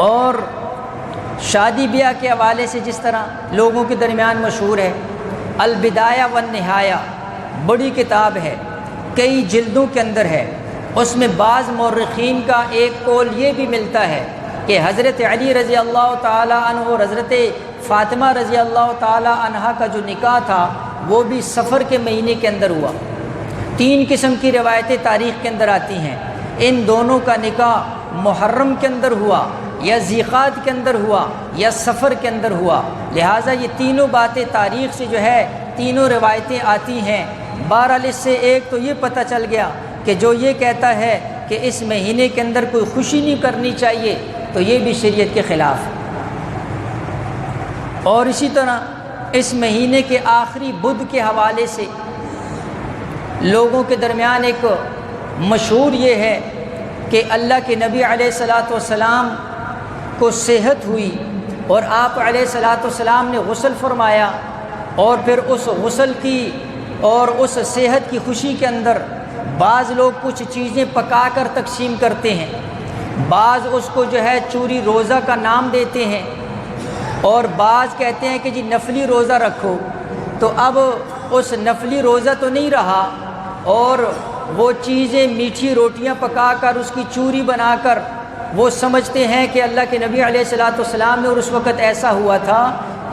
اور شادی بیاہ کے حوالے سے جس طرح لوگوں کے درمیان مشہور ہے، البدایہ والنہایہ بڑی کتاب ہے، کئی جلدوں کے اندر ہے۔ اس میں بعض مورخین کا ایک قول یہ بھی ملتا ہے کہ حضرت علی رضی اللہ تعالی عنہ اور حضرت فاطمہ رضی اللہ تعالی عنہا کا جو نکاح تھا وہ بھی صفر کے مہینے کے اندر ہوا۔ 3 قسم کی روایتیں تاریخ کے اندر آتی ہیں، ان دونوں کا نکاح محرم کے اندر ہوا یا ذیقعد کے اندر ہوا یا صفر کے اندر ہوا۔ لہٰذا یہ تینوں باتیں تاریخ سے جو ہے تینوں روایتیں آتی ہیں۔ بہرحال اس سے ایک تو یہ پتہ چل گیا کہ جو یہ کہتا ہے کہ اس مہینے کے اندر کوئی خوشی نہیں کرنی چاہیے تو یہ بھی شریعت کے خلاف ہے۔ اور اسی طرح اس مہینے کے آخری بدھ کے حوالے سے لوگوں کے درمیان ایک مشہور یہ ہے کہ اللہ کے نبی علیہ الصلاۃ والسلام کو صحت ہوئی اور آپ علیہ الصلاۃ والسلام نے غسل فرمایا، اور پھر اس غسل کی اور اس صحت کی خوشی کے اندر بعض لوگ کچھ چیزیں پکا کر تقسیم کرتے ہیں، بعض اس کو جو ہے چوری روزہ کا نام دیتے ہیں، اور بعض کہتے ہیں کہ جی نفلی روزہ رکھو۔ تو اب اس نفلی روزہ تو نہیں رہا، اور وہ چیزیں میٹھی روٹیاں پکا کر اس کی چوری بنا کر وہ سمجھتے ہیں کہ اللہ کے نبی علیہ الصلاۃ والسلام نے اور اس وقت ایسا ہوا تھا۔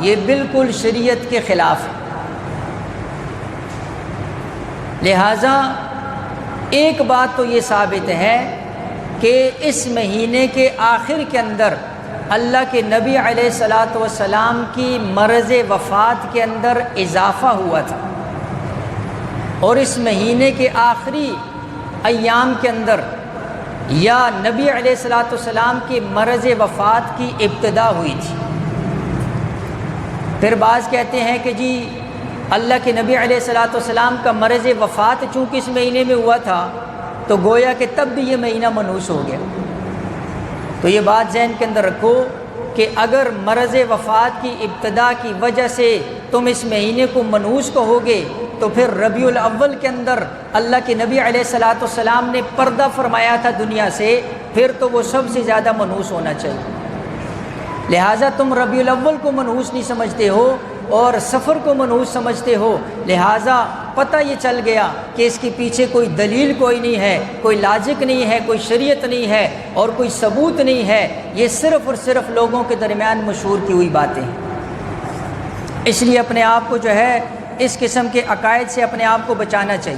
یہ بالکل شریعت کے خلاف ہے۔ لہٰذا ایک بات تو یہ ثابت ہے کہ اس مہینے کے آخر کے اندر اللہ کے نبی علیہ الصلاۃ والسلام کی مرض وفات کے اندر اضافہ ہوا تھا، اور اس مہینے کے آخری ایام کے اندر یا نبی علیہ الصلاۃ والسلام کی مرض وفات کی ابتدا ہوئی تھی۔ پھر بعض کہتے ہیں کہ جی اللہ کے نبی علیہ الصلاۃ والسلام کا مرض وفات چونکہ اس مہینے میں ہوا تھا تو گویا کہ تب بھی یہ مہینہ منحوس ہو گیا۔ تو یہ بات ذہن کے اندر رکھو کہ اگر مرض وفات کی ابتدا کی وجہ سے تم اس مہینے کو منحوس کہو گے تو پھر ربیع الاول کے اندر اللہ کے نبی علیہ الصلاۃ والسلام نے پردہ فرمایا تھا دنیا سے، پھر تو وہ سب سے زیادہ منحوس ہونا چاہیے۔ لہٰذا تم ربیع الاول کو منحوس نہیں سمجھتے ہو اور سفر کو منحوس سمجھتے ہو، لہٰذا پتہ یہ چل گیا کہ اس کے پیچھے کوئی دلیل کوئی نہیں ہے، کوئی لاجک نہیں ہے، کوئی شریعت نہیں ہے اور کوئی ثبوت نہیں ہے، یہ صرف اور صرف لوگوں کے درمیان مشہور کی ہوئی باتیں ہیں۔ اس لیے اپنے آپ کو جو ہے اس قسم کے عقائد سے اپنے آپ کو بچانا چاہیے۔